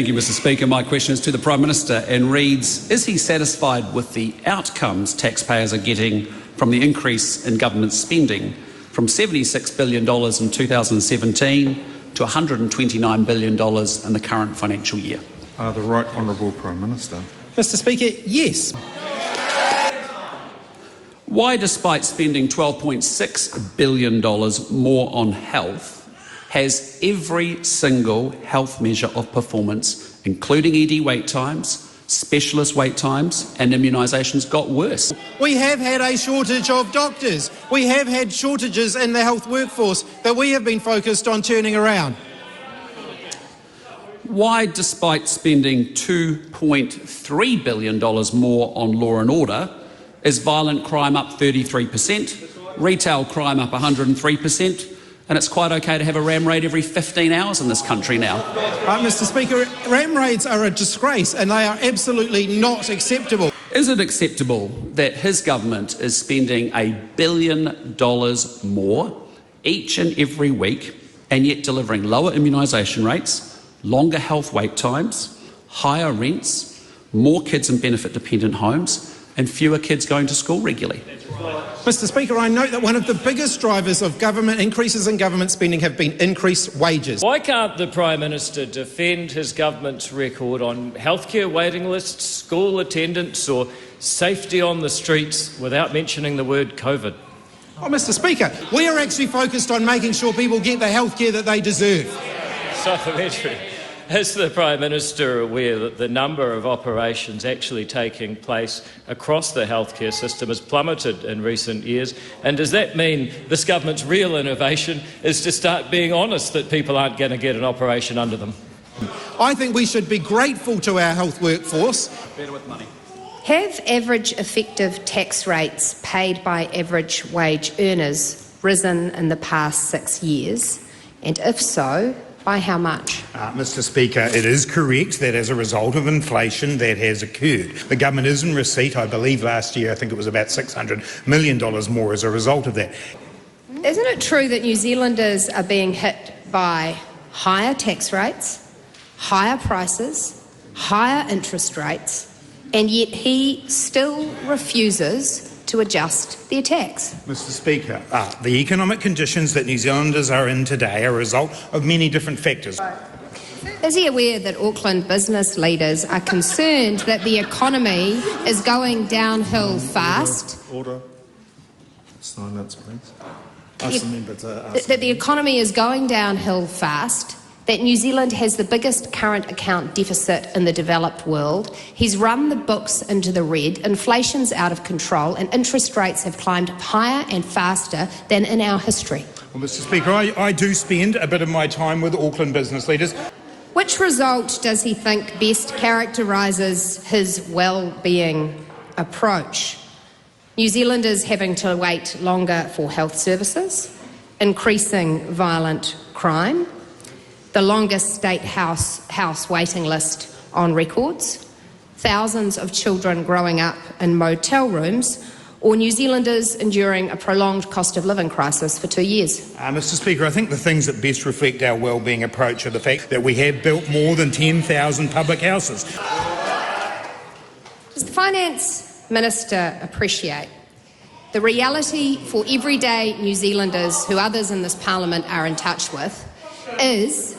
Thank you, Mr Speaker. My question is to the Prime Minister and reads, is he satisfied with the outcomes taxpayers are getting from the increase in government spending from $76 billion in 2017 to $129 billion in the current financial year? The Right Honourable Prime Minister. Mr Speaker, yes. Why, despite spending $12.6 billion more on health, has every single health measure of performance, including ED wait times, specialist wait times and immunisations, got worse? We have had a shortage of doctors. We have had shortages in the health workforce that we have been focused on turning around. Why, despite spending $2.3 billion more on law and order, is violent crime up 33%, retail crime up 103%, and it's quite okay to have a ram raid every 15 hours in this country now? Mr Speaker, ram raids are a disgrace and they are absolutely not acceptable. Is it acceptable that his government is spending $1 billion more each and every week and yet delivering lower immunisation rates, longer health wait times, higher rents, more kids in benefit-dependent homes and fewer kids going to school regularly? Mr Speaker, I note that one of the biggest drivers of government increases in government spending have been increased wages. Why can't the Prime Minister defend his government's record on healthcare waiting lists, school attendance or safety on the streets without mentioning the word COVID? Mr Speaker, we are actually focused on making sure people get the healthcare that they deserve. Supplementary. Is the Prime Minister aware that the number of operations actually taking place across the healthcare system has plummeted in recent years? And does that mean this government's real innovation is to start being honest that people aren't going to get an operation under them? I think we should be grateful to our health workforce. Better with money. Have average effective tax rates paid by average wage earners risen in the past 6 years? And if so, by how much? Mr Speaker, it is correct that as a result of inflation that has occurred. The government is in receipt, I believe last year, I think it was about $600 million more as a result of that. Isn't it true that New Zealanders are being hit by higher tax rates, higher prices, higher interest rates, and yet he still refuses to adjust their tax? Mr Speaker, the economic conditions that New Zealanders are in today are a result of many different factors. Is he aware that Auckland business leaders are concerned that the economy is going downhill fast? Order. Silence, please. That the economy is going downhill fast, that New Zealand has the biggest current account deficit in the developed world. He's run the books into the red, inflation's out of control, and interest rates have climbed higher and faster than in our history. Well, Mr Speaker, I do spend a bit of my time with Auckland business leaders. Which result does he think best characterises his well-being approach? New Zealanders having to wait longer for health services, increasing violent crime, the longest state house waiting list on records, thousands of children growing up in motel rooms, or New Zealanders enduring a prolonged cost of living crisis for 2 years? Mr Speaker, I think the things that best reflect our wellbeing approach are the fact that we have built more than 10,000 public houses. Does the Finance Minister appreciate the reality for everyday New Zealanders who others in this Parliament are in touch with is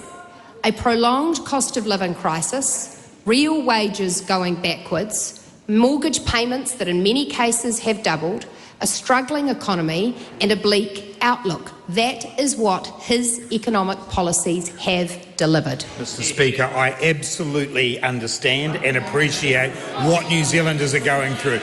a prolonged cost of living crisis, real wages going backwards, mortgage payments that in many cases have doubled, a struggling economy and a bleak outlook? That is what his economic policies have delivered. Mr Speaker, I absolutely understand and appreciate what New Zealanders are going through.